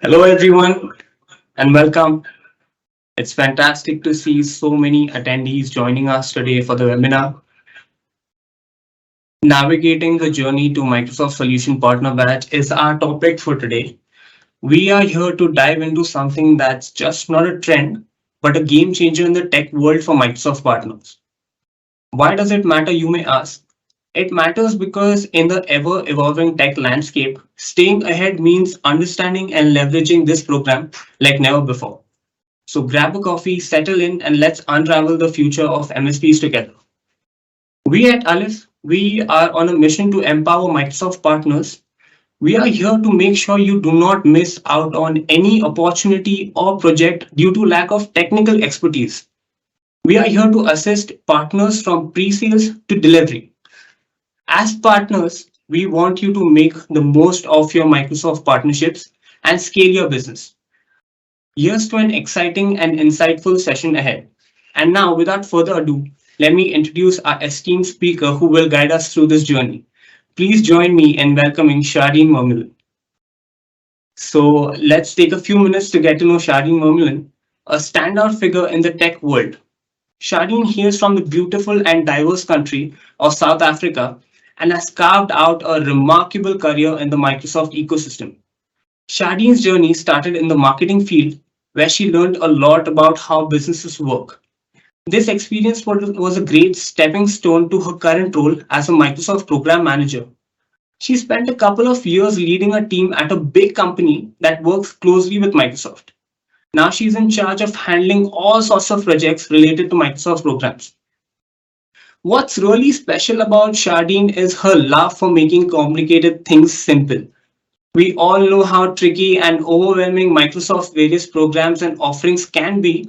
Hello, everyone, and welcome. It's fantastic to see so many attendees joining us today for the webinar, Navigating the Journey to Microsoft Solution Partner Badge is our topic for today. We are here to dive into something that's just not a trend, but a game changer in the tech world for Microsoft partners. Why does it matter, you may ask? It matters because in the ever evolving tech landscape, staying ahead means understanding and leveraging this program like never before. So grab a coffee, settle in, and let's unravel the future of MSPs together. We at Aleph, we are on a mission to empower Microsoft partners. We are here to make sure you do not miss out on any opportunity or project due to lack of technical expertise. We are here to assist partners from pre-sales to delivery. As partners, we want you to make the most of your Microsoft partnerships and scale your business. Here's to an exciting and insightful session ahead. And now, without further ado, let me introduce our esteemed speaker who will guide us through this journey. Please join me in welcoming Shadean Mermilan. So let's take a few minutes to get to know Shadean Mermilan, a standout figure in the tech world. Shadean hails from the beautiful and diverse country of South Africa and has carved out a remarkable career in the Microsoft ecosystem. Shadean's journey started in the marketing field, where she learned a lot about how businesses work. This experience was a great stepping stone to her current role as a Microsoft program manager. She spent a couple of years leading a team at a big company that works closely with Microsoft. Now she's in charge of handling all sorts of projects related to Microsoft programs. What's really special about Shadean is her love for making complicated things simple. We all know how tricky and overwhelming Microsoft various programs and offerings can be.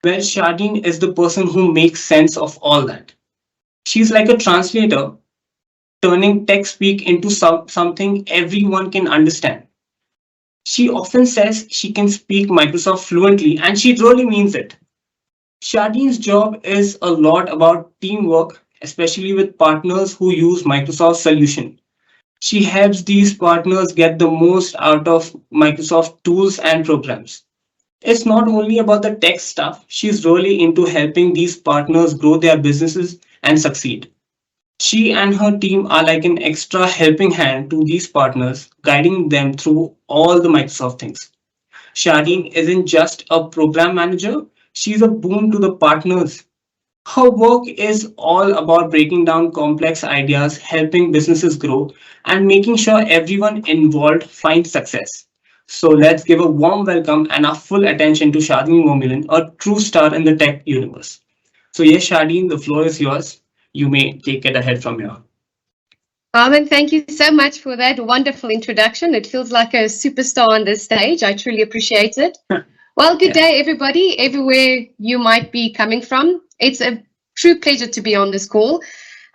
Well, Shadean is the person who makes sense of all that. She's like a translator, turning tech speak into something everyone can understand. She often says she can speak Microsoft fluently, and she really means it. Shadean's job is a lot about teamwork, especially with partners who use Microsoft Solution. She helps these partners get the most out of Microsoft tools and programs. It's not only about the tech stuff, she's really into helping these partners grow their businesses and succeed. She and her team are like an extra helping hand to these partners, guiding them through all the Microsoft things. Shadean isn't just a program manager, she's a boon to the partners. Her work is all about breaking down complex ideas, helping businesses grow, and making sure everyone involved finds success. So let's give a warm welcome and our full attention to Shadean Momilan, a true star in the tech universe. So yes, Shadean, the floor is yours. You may take it ahead from here. Armin, thank you so much for that wonderful introduction. It feels like a superstar on this stage. I truly appreciate it. Well, good day, everybody, everywhere you might be coming from. It's a true pleasure to be on this call.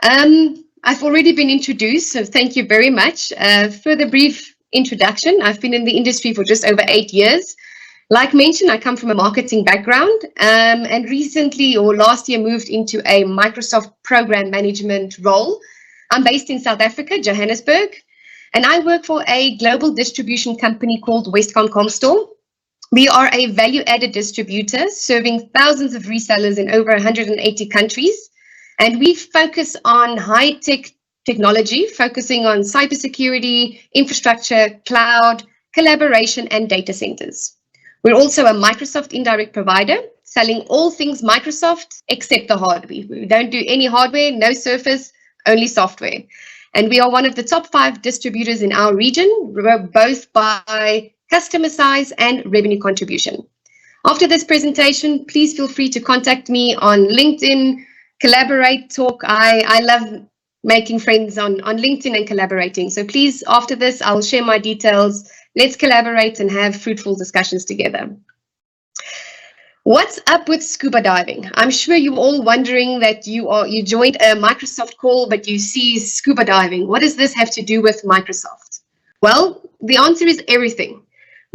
I've already been introduced, so thank you very much. For the brief introduction, I've been in the industry for just over 8 years. Like mentioned, I come from a marketing background and recently or last year moved into a Microsoft program management role. I'm based in South Africa, Johannesburg, and I work for a global distribution company called Westcon Comstore. We are a value-added distributor serving thousands of resellers in over 180 countries, and we focus on high-tech technology, focusing on cybersecurity, infrastructure, cloud, collaboration, and data centers. We're also a Microsoft indirect provider, selling all things Microsoft except the hardware. We don't do any hardware, no Surface, only software. And we are one of the top 5 distributors in our region, both by customer size and revenue contribution. After this presentation, please feel free to contact me on LinkedIn, collaborate, talk. I love making friends on LinkedIn and collaborating. So please, after this, I'll share my details. Let's collaborate and have fruitful discussions together. What's up with scuba diving? I'm sure you're all wondering that you joined a Microsoft call, but you see scuba diving. What does this have to do with Microsoft? Well, the answer is everything.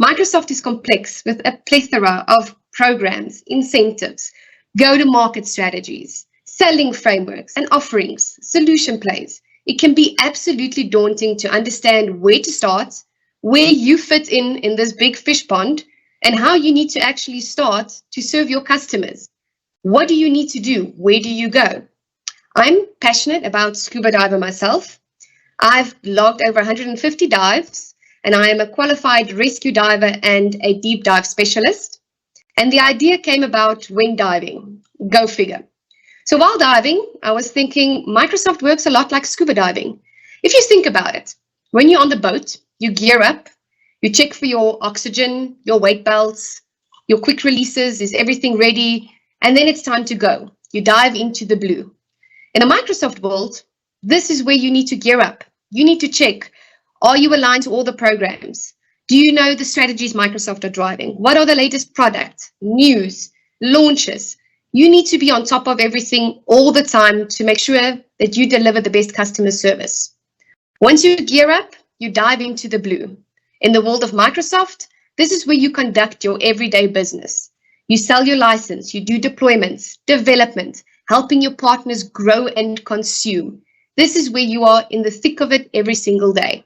Microsoft is complex with a plethora of programs, incentives, go-to-market strategies, selling frameworks and offerings, solution plays. It can be absolutely daunting to understand where to start, where you fit in this big fish pond and how you need to actually start to serve your customers. What do you need to do? Where do you go? I'm passionate about scuba diver myself. I've logged over 150 dives, and I am a qualified rescue diver and a deep dive specialist. And the idea came about when diving. Go figure. So while diving, I was thinking Microsoft works a lot like scuba diving. If you think about it, when you're on the boat, you gear up, you check for your oxygen, your weight belts, your quick releases, is everything ready? And then it's time to go. You dive into the blue. In a Microsoft world, this is where you need to gear up. You need to check, are you aligned to all the programs? Do you know the strategies Microsoft are driving? What are the latest products, news, launches? You need to be on top of everything all the time to make sure that you deliver the best customer service. Once you gear up, you dive into the blue. In the world of Microsoft, this is where you conduct your everyday business. You sell your license, you do deployments, development, helping your partners grow and consume. This is where you are in the thick of it every single day.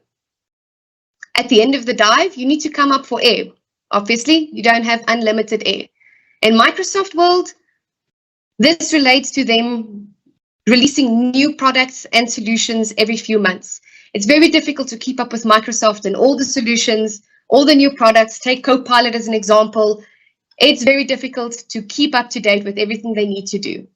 At the end of the dive, you need to come up for air. Obviously, you don't have unlimited air. In Microsoft world, this relates to them releasing new products and solutions every few months. It's very difficult to keep up with Microsoft and all the solutions, all the new products. Take Copilot as an example. It's very difficult to keep up to date with everything they need to do.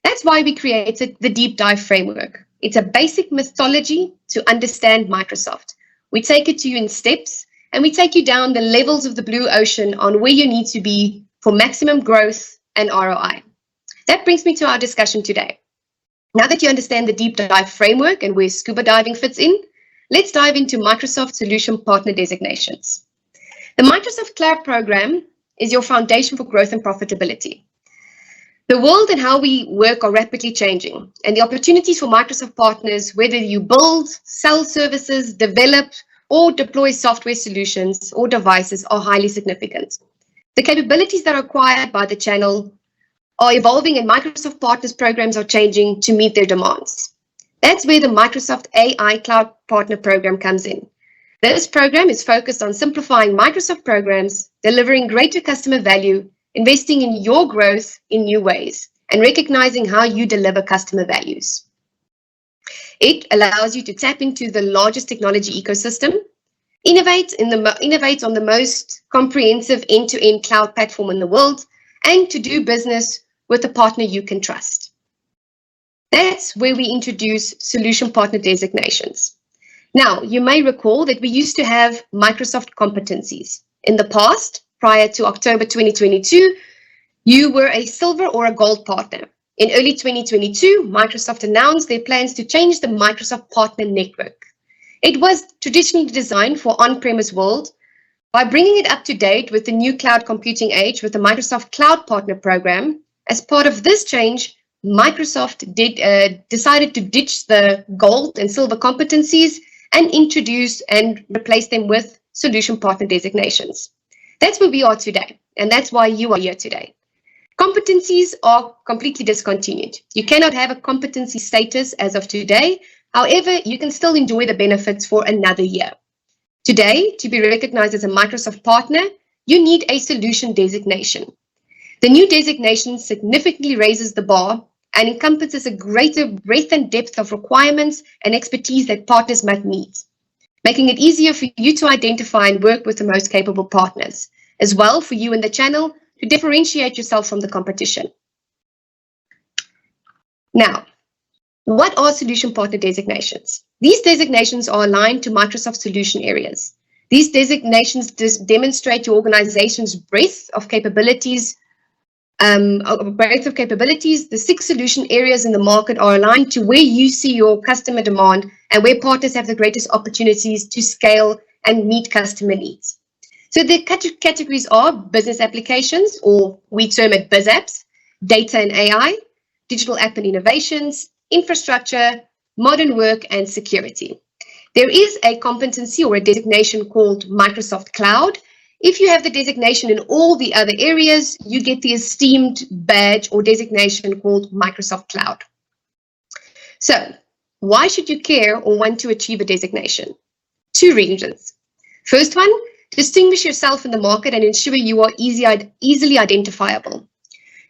That's why we created the Deep Dive Framework. It's a basic methodology to understand Microsoft. We take it to you in steps, and we take you down the levels of the blue ocean on where you need to be for maximum growth and ROI. That brings me to our discussion today. Now that you understand the Deep Dive Framework and where scuba diving fits in, let's dive into Microsoft Solution Partner Designations. The Microsoft Cloud Program is your foundation for growth and profitability. The world and how we work are rapidly changing, and the opportunities for Microsoft partners, whether you build, sell services, develop, or deploy software solutions or devices, are highly significant. The capabilities that are acquired by the channel are evolving, and Microsoft partners programs are changing to meet their demands. That's where the Microsoft AI Cloud Partner Program comes in. This program is focused on simplifying Microsoft programs, delivering greater customer value, investing in your growth in new ways, and recognizing how you deliver customer values. It allows you to tap into the largest technology ecosystem, innovate on the most comprehensive end-to-end cloud platform in the world, and to do business with a partner you can trust. That's where we introduce solution partner designations. Now, you may recall that we used to have Microsoft competencies. In the past, prior to October 2022, you were a silver or a gold partner. In early 2022, Microsoft announced their plans to change the Microsoft Partner Network. It was traditionally designed for on-premise world. By bringing it up to date with the new cloud computing age with the Microsoft Cloud Partner Program, as part of this change, Microsoft decided to ditch the gold and silver competencies and introduce and replace them with solution partner designations. That's where we are today, and that's why you are here today. Competencies are completely discontinued. You cannot have a competency status as of today. However, you can still enjoy the benefits for another year. Today, to be recognized as a Microsoft partner, you need a solution designation. The new designation significantly raises the bar and encompasses a greater breadth and depth of requirements and expertise that partners must meet, making it easier for you to identify and work with the most capable partners, as well for you in the channel to differentiate yourself from the competition. Now, what are solution partner designations? These designations are aligned to Microsoft solution areas. These designations demonstrate your organization's breadth of capabilities. The 6 solution areas in the market are aligned to where you see your customer demand and where partners have the greatest opportunities to scale and meet customer needs. So the categories are business applications, or we term it biz apps, data and AI, digital app and innovations, infrastructure, modern work, and security. There is a competency or a designation called Microsoft Cloud. If you have the designation in all the other areas, you get the esteemed badge or designation called Microsoft Cloud. So, why should you care or want to achieve a designation? 2 reasons. First one, distinguish yourself in the market and ensure you are easily identifiable.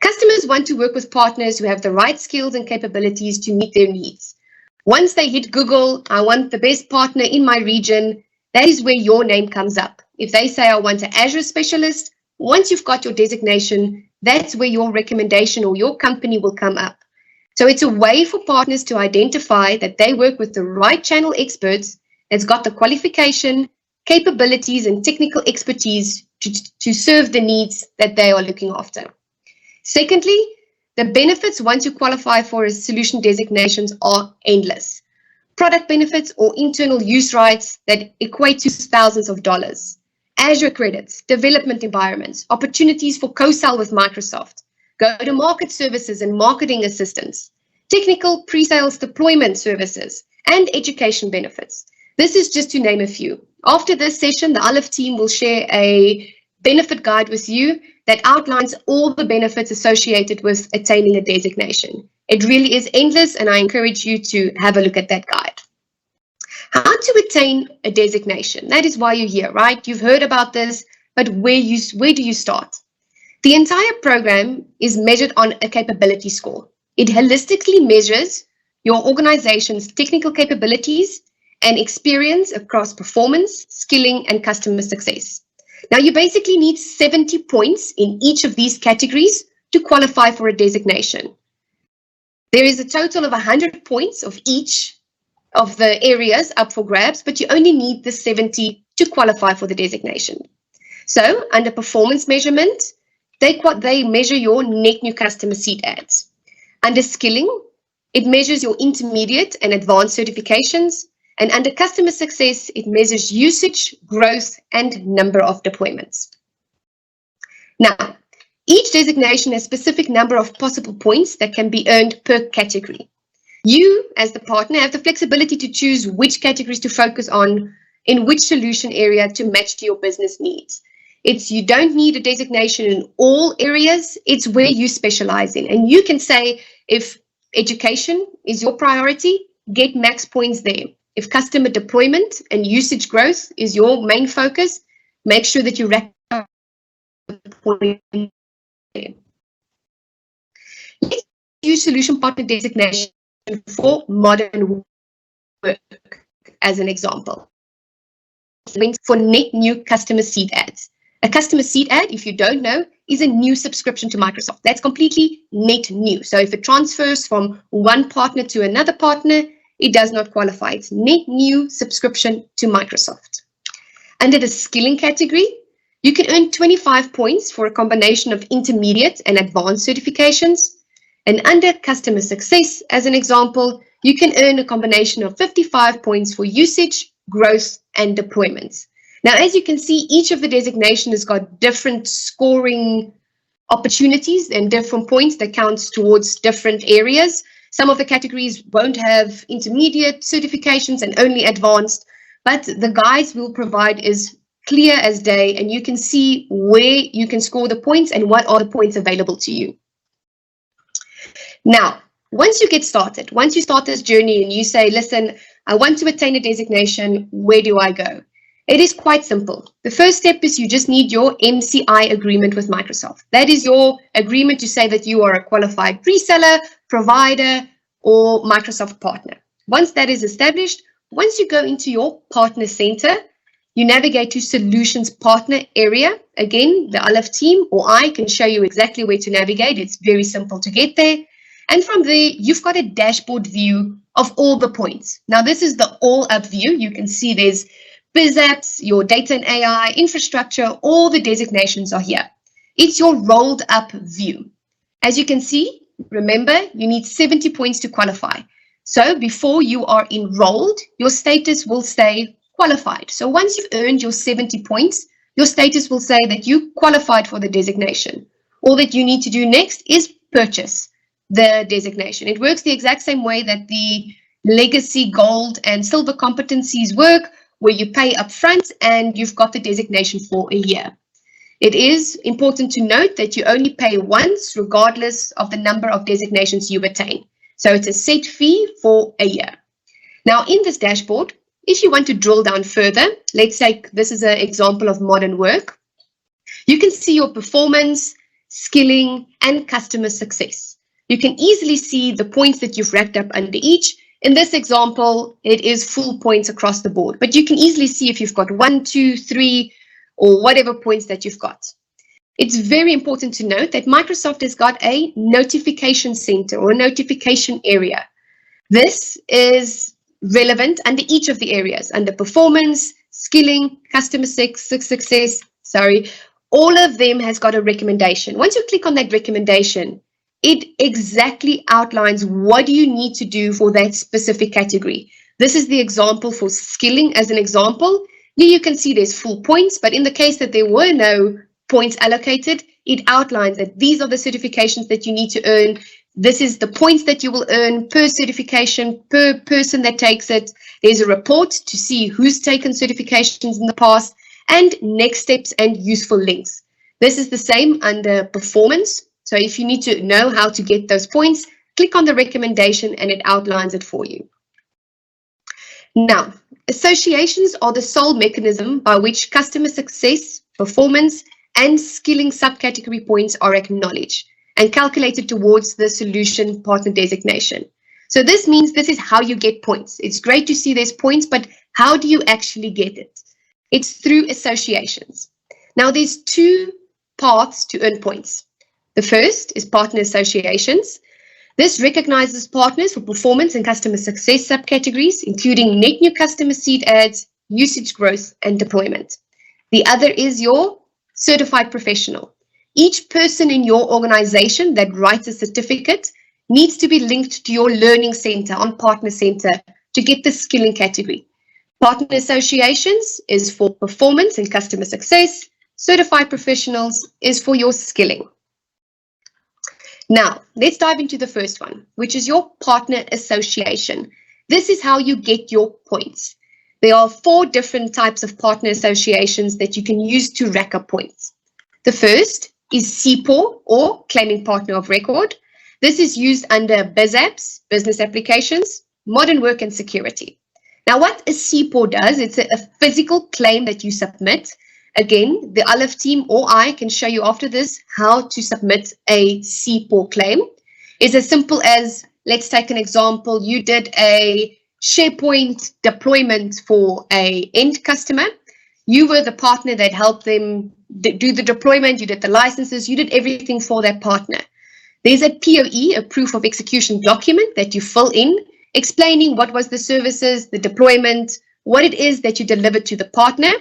Customers want to work with partners who have the right skills and capabilities to meet their needs. Once they hit Google, I want the best partner in my region, that is where your name comes up. If they say, I want an Azure specialist, once you've got your designation, that's where your recommendation or your company will come up. So it's a way for partners to identify that they work with the right channel experts that's got the qualification, capabilities, and technical expertise to serve the needs that they are looking after. Secondly, the benefits once you qualify for a solution designations are endless. Product benefits or internal use rights that equate to thousands of dollars. Azure credits, development environments, opportunities for co-sell with Microsoft, go-to-market services and marketing assistance, technical pre-sales deployment services, and education benefits. This is just to name a few. After this session, the Olive team will share a benefit guide with you that outlines all the benefits associated with attaining a designation. It really is endless, and I encourage you to have a look at that guide. How to attain a designation? That is why you're here, right? You've heard about this, but where do you start? The entire program is measured on a capability score. It holistically measures your organization's technical capabilities and experience across performance, skilling, and customer success. Now, you basically need 70 points in each of these categories to qualify for a designation. There is a total of 100 points of each of the areas up for grabs, but you only need the 70 to qualify for the designation. So, under performance measurement, they measure your net new customer seat ads. Under skilling, it measures your intermediate and advanced certifications. And under customer success, it measures usage, growth, and number of deployments. Now, each designation has a specific number of possible points that can be earned per category. You, as the partner, have the flexibility to choose which categories to focus on in which solution area to match to your business needs. You don't need a designation in all areas. It's where you specialize in. And you can say, if education is your priority, get max points there. If customer deployment and usage growth is your main focus, make sure that you rack up the points there. Let's use solution partner designation for modern work as an example. For net new customer seat ads. A customer seat ad, if you don't know, is a new subscription to Microsoft. That's completely net new. So if it transfers from one partner to another partner, it does not qualify. It's net new subscription to Microsoft. Under the skilling category, you can earn 25 points for a combination of intermediate and advanced certifications. And under customer success, as an example, you can earn a combination of 55 points for usage, growth, and deployments. Now, as you can see, each of the designations has got different scoring opportunities and different points that counts towards different areas. Some of the categories won't have intermediate certifications and only advanced, but the guides we'll provide is clear as day, and you can see where you can score the points and what are the points available to you. Now, once you get started, once you start this journey and you say, listen, I want to attain a designation, where do I go? It is quite simple. The first step is you just need your MCI agreement with Microsoft. That is your agreement to say that you are a qualified reseller, provider, or Microsoft partner. Once that is established, once you go into your partner center, you navigate to solutions partner area. Again, the Olive team or I can show you exactly where to navigate. It's very simple to get there. And from there, you've got a dashboard view of all the points. Now, this is the all up view. You can see there's biz apps, your data and AI, infrastructure, all the designations are here. It's your rolled up view. As you can see, remember, you need 70 points to qualify. So before you are enrolled, your status will say qualified. So once you've earned your 70 points, your status will say that you qualified for the designation. All that you need to do next is purchase the designation. It works the exact same way that the legacy gold and silver competencies work, where you pay upfront and you've got the designation for a year. It is important to note that you only pay once, regardless of the number of designations you attain. So it's a set fee for a year. Now, in this dashboard, if you want to drill down further, let's take this as an example of modern work. You can see your performance, skilling, and customer success. You can easily see the points that you've racked up under each. In this example, it is full points across the board, but you can easily see if you've got 1, 2, 3, or whatever points that you've got. It's very important to note that Microsoft has got a notification center or a notification area. This is relevant under each of the areas, under performance, skilling, customer success, all of them has got a recommendation. Once you click on that recommendation, it exactly outlines what you need to do for that specific category. This is the example for skilling as an example. Here you can see there's full points, but in the case that there were no points allocated, it outlines that these are the certifications that you need to earn. This is the points that you will earn per certification, per person that takes it. There's a report to see who's taken certifications in the past, and next steps and useful links. This is the same under performance. So if you need to know how to get those points, click on the recommendation and it outlines it for you. Now, associations are the sole mechanism by which customer success, performance, and skilling subcategory points are acknowledged and calculated towards the solution partner designation. So this means this is how you get points. It's great to see there's points, but how do you actually get it? It's through associations. Now there's two paths to earn points. The first is partner associations. This recognizes partners for performance and customer success subcategories, including net new customer seed ads, usage growth, and deployment. The other is your certified professional. Each person in your organization that writes a certificate needs to be linked to your learning center on Partner Center to get the skilling category. Partner associations is for performance and customer success. Certified professionals is for your skilling. Now, let's dive into the first one, which is your partner association. This is how you get your points. There are 4 different types of partner associations that you can use to rack up points. The first is CPAW, or Claiming Partner of Record. This is used under BizApps, Business Applications, Modern Work and Security. Now, what a CPAW does, it's a physical claim that you submit. Again, the Olive team or I can show you after this how to submit a CPAW claim. It's as simple as, let's take an example, you did a SharePoint deployment for an end customer. You were the partner that helped them do the deployment, you did the licenses, you did everything for that partner. There's a POE, a proof of execution document that you fill in, explaining what was the services, the deployment, what it is that you delivered to the partner.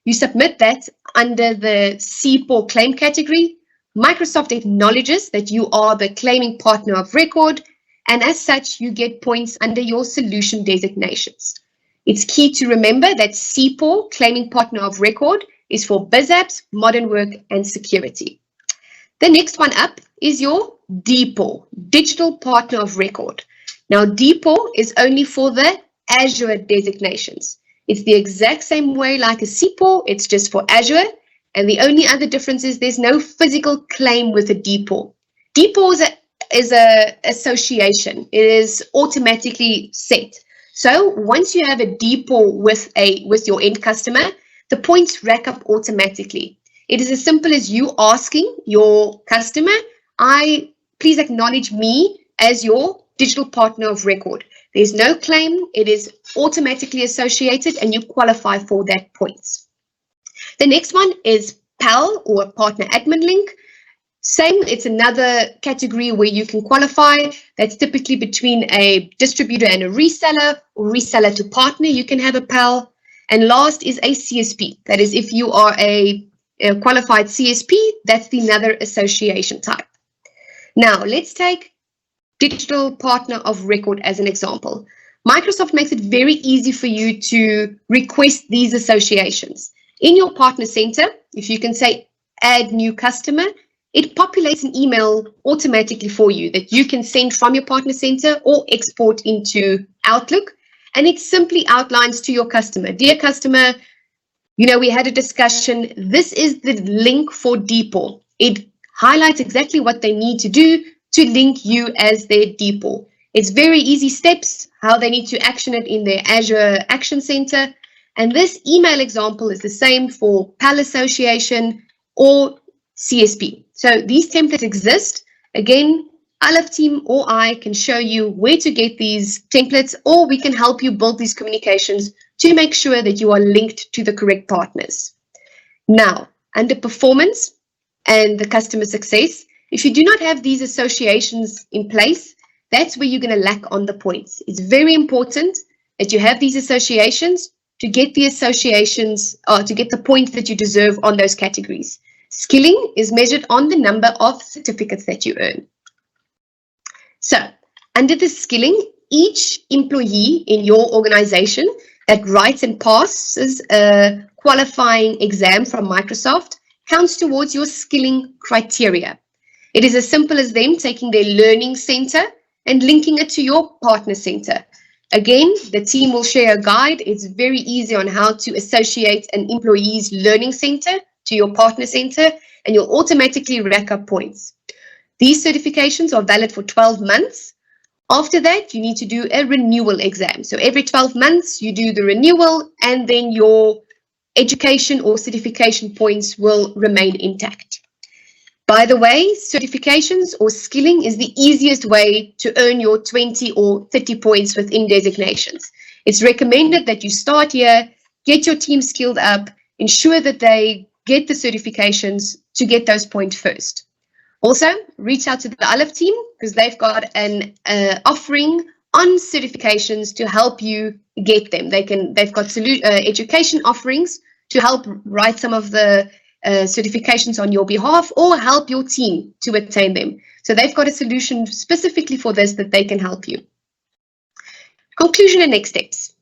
You submit that under the CPAW claim category. Microsoft acknowledges that you are the claiming partner of record, and as such, you get points under your solution designations. It's key to remember that CPAW, claiming partner of record, is for BizApps, Modern Work, and Security. The next one up is your DPAW, Digital Partner of Record. Now, DPAW is only for the Azure designations. It's the exact same way like a CPAW, it's just for Azure, and the only other difference is there's no physical claim with a DPAW. DPAW is a association. It is automatically set. So once you have a DPAW with your end customer, the points rack up automatically. It is as simple as you asking your customer, please acknowledge me as your digital partner of record. There's no claim, it is automatically associated and you qualify for that points. The next one is PAL, or Partner Admin Link. Same, it's another category where you can qualify. That's typically between a distributor and a reseller, or reseller to partner, you can have a PAL. And last is a CSP. That is, if you are a qualified CSP, that's the another association type. Now, let's take Digital Partner of Record as an example. Microsoft makes it very easy for you to request these associations. In your Partner Center, if you can say add new customer, it populates an email automatically for you that you can send from your Partner Center or export into Outlook. And it simply outlines to your customer, dear customer, we had a discussion. This is the link for DPAW. It highlights exactly what they need to do to link you as their DPAW. It's very easy steps, how they need to action it in their Azure Action Center. And this email example is the same for PAL Association or CSP. So these templates exist. Again, Aleph team or I can show you where to get these templates, or we can help you build these communications to make sure that you are linked to the correct partners. Now, under performance and the customer success, if you do not have these associations in place, that's where you're going to lack on the points. It's very important that you have these associations to get the associations or to get the points that you deserve on those categories. Skilling is measured on the number of certificates that you earn. So, under the skilling, each employee in your organization that writes and passes a qualifying exam from Microsoft counts towards your skilling criteria. It is as simple as them taking their learning center and linking it to your partner center. Again, the team will share a guide. It's very easy on how to associate an employee's learning center to your partner center, and you'll automatically rack up points. These certifications are valid for 12 months. After that, you need to do a renewal exam. So every 12 months, you do the renewal, and then your education or certification points will remain intact. By the way, certifications or skilling is the easiest way to earn your 20 or 30 points within designations. It's recommended that you start here, get your team skilled up, ensure that they get the certifications to get those points first. Also, reach out to the Aleph team because they've got an offering on certifications to help you get them. They've got education offerings to help write some of the certifications on your behalf or help your team to attain them. So they've got a solution specifically for this that they can help you. Conclusion and next steps.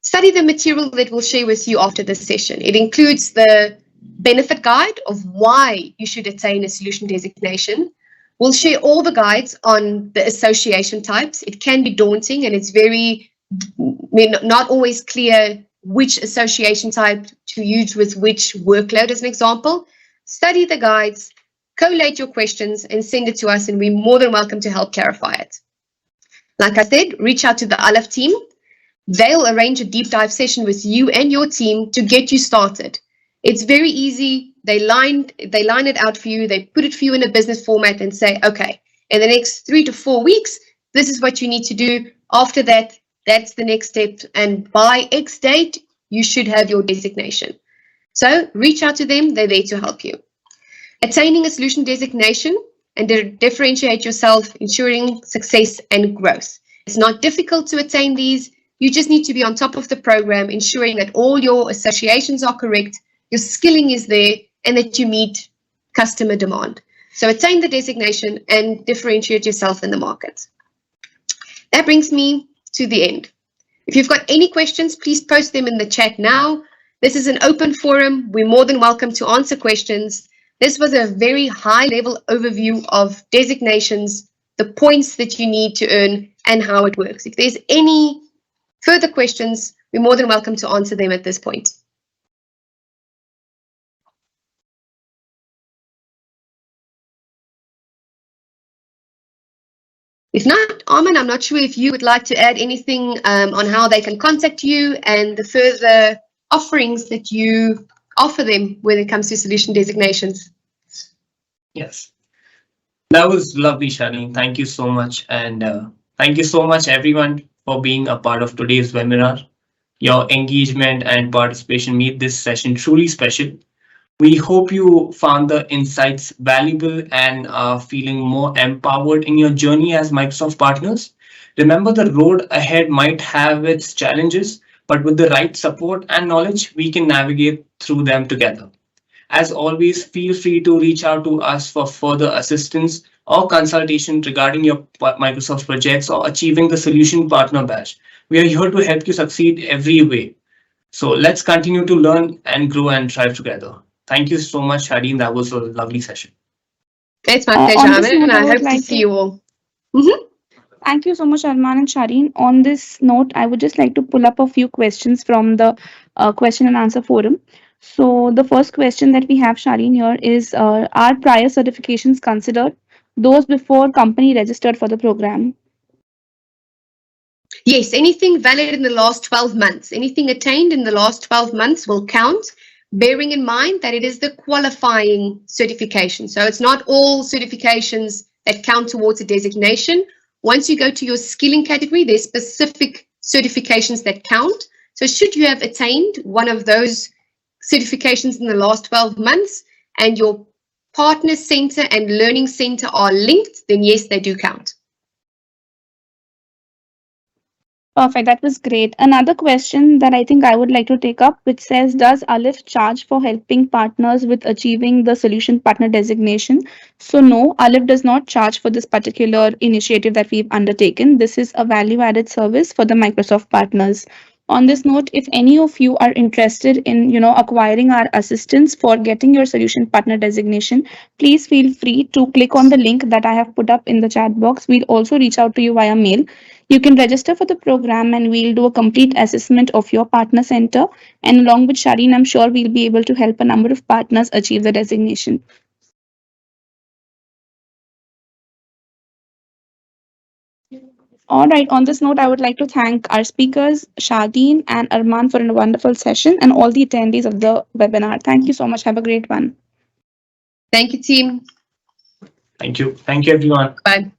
Study the material that we'll share with you after this session. It includes the benefit guide of why you should attain a solution designation. We'll share all the guides on the association types. It can be daunting and it's not always clear which association type to use with which workload as an example. Study the guides, collate your questions and send it to us and we're more than welcome to help clarify it. Like I said, reach out to the Aleph team. They'll arrange a deep dive session with you and your team to get you started. It's very easy. They line it out for you. They put it for you in a business format and say, okay, in the next 3 to 4 weeks, this is what you need to do. After that, that's the next step. And by X date, you should have your designation. So reach out to them. They're there to help you. Attaining a solution designation and differentiate yourself, ensuring success and growth. It's not difficult to attain these. You just need to be on top of the program, ensuring that all your associations are correct, your skilling is there, and that you meet customer demand. So attain the designation and differentiate yourself in the market. That brings me to the end. If you've got any questions, please post them in the chat now. This is an open forum. We're more than welcome to answer questions. This was a very high-level overview of designations, the points that you need to earn, and how it works. If there's any further questions, we're more than welcome to answer them at this point. If not, Armin, I'm not sure if you would like to add anything on how they can contact you and the further offerings that you offer them when it comes to solution designations. Yes, that was lovely, Shadean. Thank you so much. And thank you so much, everyone, for being a part of today's webinar. Your engagement and participation made this session truly special. We hope you found the insights valuable and are feeling more empowered in your journey as Microsoft partners. Remember, the road ahead might have its challenges, but with the right support and knowledge, we can navigate through them together. As always, feel free to reach out to us for further assistance or consultation regarding your Microsoft projects or achieving the Solution Partner Badge. We are here to help you succeed every way. So let's continue to learn and grow and thrive together. Thank you so much, Shadean. That was a lovely session. It's my pleasure, Armin, and I hope to see you all. Thank you so much, Arman and Shadean. On this note, I would just like to pull up a few questions from the question and answer forum. So the first question that we have, Shadean, here is, are prior certifications considered those before company registered for the program? Yes, anything valid in the last 12 months, anything attained in the last 12 months will count, bearing in mind that it is the qualifying certification. So it's not all certifications that count towards a designation. Once you go to your skilling category, there's specific certifications that count. So should you have attained one of those certifications in the last 12 months and your partner center and learning center are linked, then yes, they do count. Perfect. That was great. Another question that I think I would like to take up, which says, does Alif charge for helping partners with achieving the solution partner designation? So no, Alif does not charge for this particular initiative that we've undertaken. This is a value-added service for the Microsoft partners. On this note, if any of you are interested in, acquiring our assistance for getting your solution partner designation, please feel free to click on the link that I have put up in the chat box. We'll also reach out to you via mail. You can register for the program and we'll do a complete assessment of your partner center. And along with Shadeen, I'm sure we'll be able to help a number of partners achieve the designation. All right, on this note, I would like to thank our speakers, Shadeen and Arman, for a wonderful session and all the attendees of the webinar. Thank you so much. Have a great one. Thank you, team. Thank you. Thank you, everyone. Bye.